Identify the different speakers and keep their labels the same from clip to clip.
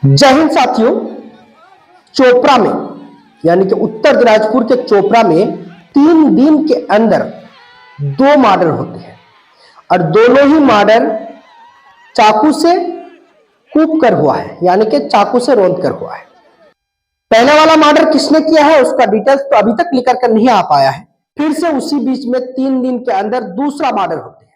Speaker 1: जय हिंद साथियों। चोपड़ा में यानी कि उत्तर दिनाजपुर के चोपड़ा में 3 दिन के अंदर 2 मर्डर होते हैं और दोनों ही मर्डर चाकू से कूप कर हुआ है, यानी कि चाकू से रौंद कर हुआ है। पहले वाला मर्डर किसने किया है उसका डिटेल्स तो अभी तक निकल कर नहीं आ पाया है। फिर से उसी बीच में 3 दिन के अंदर दूसरा मर्डर होते हैं।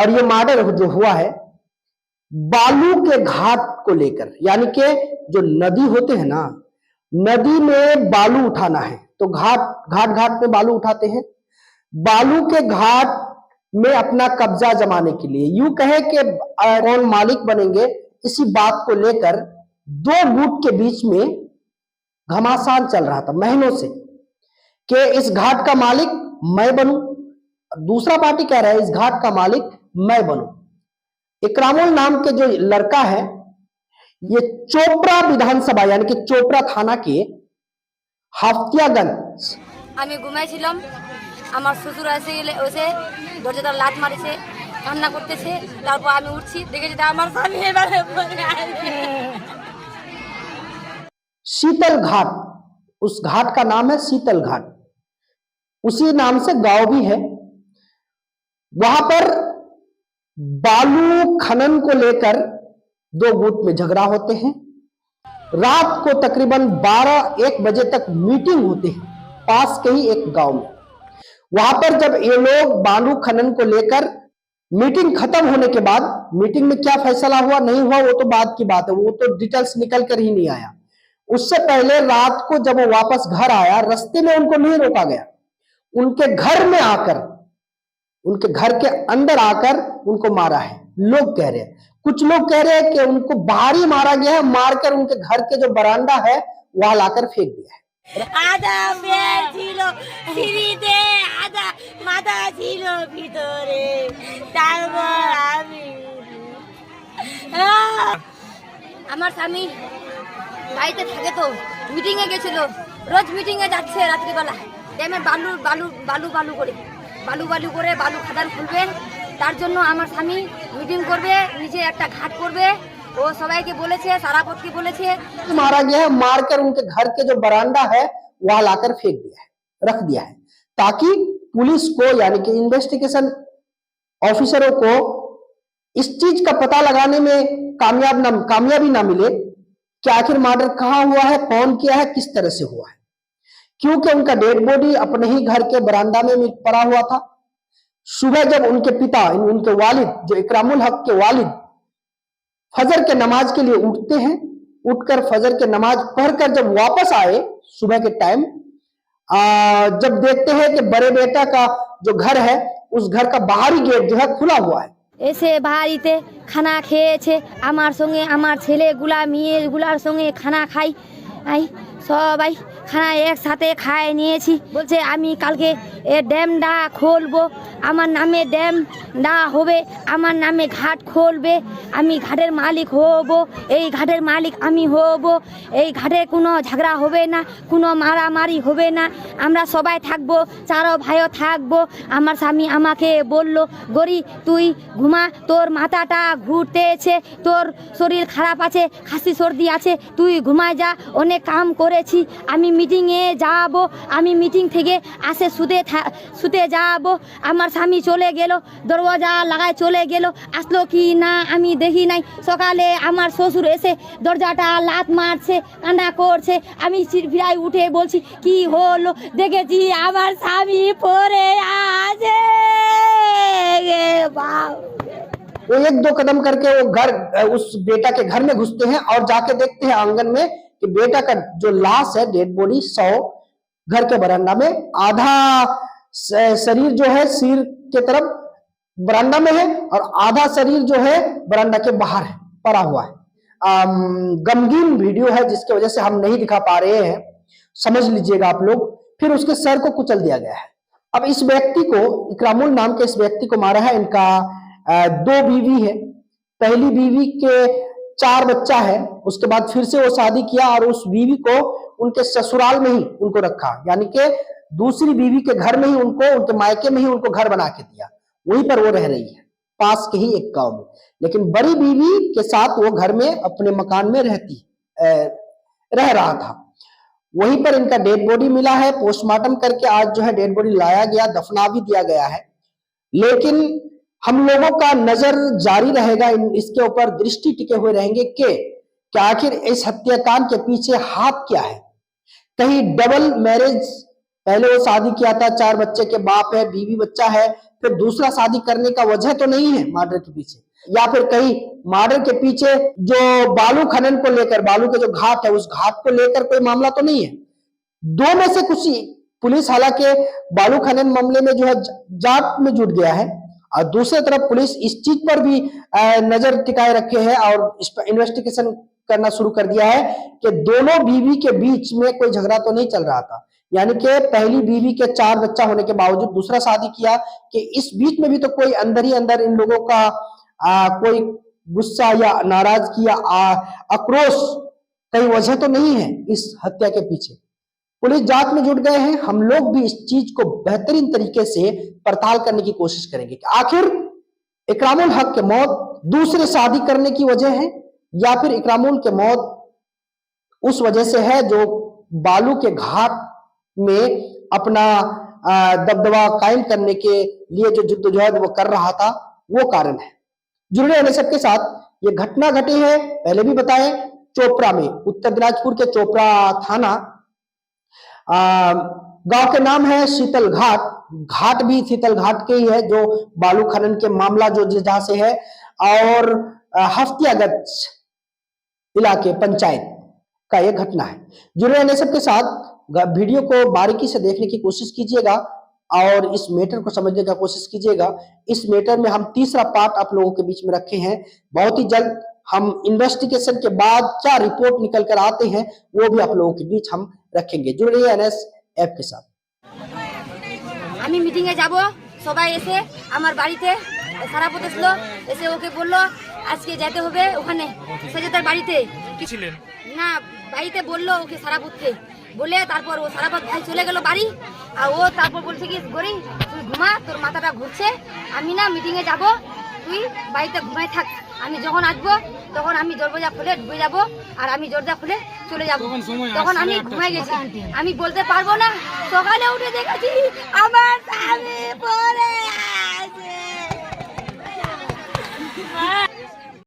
Speaker 1: और ये मर्डर जो हुआ है बालू के घाट को लेकर, यानी कि जो नदी होते हैं ना, नदी में बालू उठाना है तो घाट में बालू उठाते हैं। बालू के घाट में अपना कब्जा जमाने के लिए, यूं कहे कि कौन मालिक बनेंगे, इसी बात को लेकर 2 गुट के बीच में घमासान चल रहा था महीनों से कि इस घाट का मालिक मैं बनूं, दूसरा पार्टी कह रहा है इस घाट का मालिक मैं बनूं। इकरामुल नाम के जो लड़का है, ये चोपड़ा विधानसभा यानी कि चोपड़ा थाना के हाफतियागंज
Speaker 2: আমি ঘুমাইছিলাম। আমার শ্বশুর এসে গেলে ওসে দরজাটা লাত মারিছে, কান্না করতেছে। তারপর আমি উঠছি, দেখেছি আমার স্বামী এবারে পড়ে আছে।
Speaker 1: शीतल घाट, उस घाट का नाम है शीतल घाट, उसी नाम से गांव भी है। वहां पर बालू खनन को लेकर 2 गुट में झगड़ा होते हैं। रात को तकरीबन 12-1 बजे तक मीटिंग होती है पास के ही एक गांव में। वहां पर जब ये लोग बालू खनन को लेकर मीटिंग खत्म होने के बाद, मीटिंग में क्या फैसला हुआ नहीं हुआ वो तो बाद की बात है, वो तो डिटेल्स निकल कर ही नहीं आया। उससे पहले रात को जब वो वापस घर आया, रास्ते में उनको नहीं रोका गया, उनके घर में आकर, उनके घर के अंदर आकर उनको मारा है। लोग कह रहे हैं, कुछ लोग कह रहे हैं कि उनको बाहर ही मारा गया है, मारकर उनके घर के जो बरामदा है वहां लाकर फेंक दिया है।
Speaker 2: আদা পেট ছিল সিঁড়িতে, আদা মাথা ছিল ভিতরে। তারপর আমি আমার স্বামী বাড়িতে থাকে তো মিটিং এ গেছিল, রোজ মিটিং এ যাচ্ছে রাত্রিবেলা। ড্যামে বালু বালু বালু বালু করে বালু খাদান খুলবে, তার জন্য আমার স্বামী মিটিং করবে, নিজে একটা ঘাট করবে। वो सबाई के बोले थे, सारापत के बोले थे।
Speaker 1: मारा गया है, मारकर उनके घर के जो बरामदा है वहां लाकर फेंक दिया है, रख दिया है, ताकि पुलिस को यानी कि इन्वेस्टिगेशन ऑफिसरों को इस चीज का पता लगाने में कामयाबी ना मिले कि आखिर मर्डर कहां हुआ है, कौन किया है, किस तरह से हुआ है। क्योंकि उनका डेड बॉडी अपने ही घर के बरामदा में पड़ा हुआ था। सुबह जब उनके पिता, उनके वालिद, जो इकरामुल हक के वालिद फजर के नमाज के लिए उठते हैं, उठकर फजर के नमाज पढ़कर जब वापस आए सुबह के टाइम, जब देखते हैं कि बड़े बेटा का जो घर है उस घर का बाहरी गेट जो है खुला हुआ है।
Speaker 2: এসে বাড়িতে খানা খেয়েছে, আমার সঙ্গে আমার ছেলেগুলা মেয়েগুলার সঙ্গে খানা খাই, সবাই খানা একসাথে খায় নিয়েছি। বলছে আমি কালকে এ ড্যামটা খুলবো, আমার নামে ড্যামটা হবে, আমার নামে ঘাট খুলবে, আমি ঘাটের মালিক হব, এই ঘাটের মালিক আমি হব, এই ঘাটে কোনো ঝগড়া হবে না, কোনো মারামারি হবে না, আমরা সবাই থাকবো, 4 ভাইও থাকবো। আমার স্বামী আমাকে বলল, গরি তুই ঘুমা, তোর মাথাটা ঘুরতেছে, তোর শরীর খারাপ আছে, খাসি সর্দি আছে, তুই ঘুমায় যা, অনেক কাম করেছি, আমি মিটিংয়ে যাব, আমি মিটিং থেকে আসে শুতে যাব। আমার স্বামী চলে গেল, দরওয়াজা লাগায় চলে গেল, আসলো কি না আমি দেখি নাই। সকালে আমার শ্বশুর এসে দরজাটা লাত মারছে, কান্না করছে, আমি চিরফিরাই উঠে বলছি কি হলো, দেখেছি আমার স্বামী পড়ে আছে।
Speaker 1: वो 1-2 कदम करके वो घर, उस बेटा के घर में घुसते हैं और जाके देखते हैं आंगन में कि बेटा का जो लाश है, डेड बॉडी 100 घर के बरामदा में, आधा शरीर जो है सिर के तरफ बरामदा में है और आधा शरीर जो है बरामदा के बाहर है, पड़ा हुआ है। गमगीन वीडियो है जिसकी वजह से हम नहीं दिखा पा रहे हैं, समझ लीजिएगा आप लोग। फिर उसके सर को कुचल दिया गया है। अब इस व्यक्ति को, इकरामुल नाम के इस व्यक्ति को मारा है, इनका 2 बीवी है, पहली बीवी के 4 बच्चा है, उसके बाद फिर से वो शादी किया और उस बीवी को उनके ससुराल में ही उनको रखा, यानी कि दूसरी बीवी के घर में ही उनको, उनके मायके में ही उनको घर बना के दिया, वहीं पर वो रह रही है, पास के ही एक गांव में। लेकिन बड़ी बीवी के साथ वो घर में अपने मकान में रह रहा था। वहीं पर इनका डेड बॉडी मिला है, पोस्टमार्टम करके आज जो है डेड बॉडी लाया गया, दफना भी दिया गया है। लेकिन हम लोगों का नजर जारी रहेगा, इसके ऊपर दृष्टि टिके हुए रहेंगे कि आखिर इस हत्याकांड के पीछे हाथ क्या है। कहीं डबल मैरिज, पहले वो शादी किया था, 4 बच्चे के बाप है, बीवी बच्चा है, फिर दूसरा शादी करने का वजह तो नहीं है मर्डर के पीछे, या फिर कहीं मर्डर के पीछे जो बालू खनन को लेकर, बालू के जो घाट है उस घाट को लेकर कोई मामला तो नहीं है। दो में से कुछ ही पुलिस हालांकि बालू खनन मामले में जो है जांच में जुट गया है, और दूसरी तरफ पुलिस इस चीज पर भी नजर टिकाए रखे है और इस पर इन्वेस्टिगेशन करना शुरू कर दिया है कि दोनों बीवी के बीच में कोई झगड़ा तो नहीं चल रहा था। यानी कि पहली बीवी के 4 बच्चा होने के बावजूद दूसरा शादी किया, कि इस बीच में भी तो कोई अंदर ही अंदर इन लोगों का कोई गुस्सा या नाराजगी या आक्रोश, कई वजह तो नहीं है इस हत्या के पीछे। पुलिस जांच में जुट गए हैं, हम लोग भी इस चीज को बेहतरीन तरीके से पड़ताल करने की कोशिश करेंगे कि आखिर इकरामुल हक के मौत दूसरे शादी करने की वजह है, या फिर इकरामुल के मौत उस वजह से है जो बालू के घाट में अपना दबदबा कायम करने के लिए जो जद्दोजहद वो कर रहा था, वो कारण है। जुड़े रहने सबके साथ। ये घटना घटी है, पहले भी बताए, चोपड़ा में, उत्तर दिनाजपुर के चोपड़ा थाना, गांव के नाम है शीतल घाट, घाट भी शीतल घाट के ही है जो बालू खनन के मामला जो जहां से है, और हफ्तियागंज इलाके पंचायत का यह घटना है। जुड़े रहने सबके साथ, वीडियो को बारीकी से देखने की कोशिश कीजिएगा और इस मैटर को समझने का कोशिश कीजिएगा। इस मैटर में हम तीसरा पार्ट आप लोगों के बीच में रखे हैं, बहुत ही जल्द हम इन्वेस्टिगेशन के बाद क्या रिपोर्ट निकल कर आते हैं वो भी आप लोगों के बीच हम रखेंगे। जुड़े रहिए एनएस ऐप के साथ।
Speaker 2: আমি মিটিংয়ে যাব, সবাই এসে আমার বাড়িতে সারা পড়তেছিল, এসে ওকে বললো আজকে যেতে হবে ওখানে সেজেতার বাড়িতে।
Speaker 3: কি ছিলেন
Speaker 2: না, বাড়িতে বললো ওকে সারা পড়তে বলে, তারপর ও সারা পথ ভাই চলে গেল বাড়ি। আর ও তারপর বলছে কি, গরি তুই ঘুমা, তোর মাথাটা ঘুরছে, আমি না মিটিংয়ে যাব, তুই বাড়িতে ঘুমাই থাক, আমি যখন আসবো তখন আমি দরজা খুলে ঢুকে যাব, আর আমি দরজা খুলে চলে যাব। তখন আমি ঘুমাই গেছি, আমি বলতে পারবো না। সকালে উঠে দেখেছি আমার স্বামী পড়ে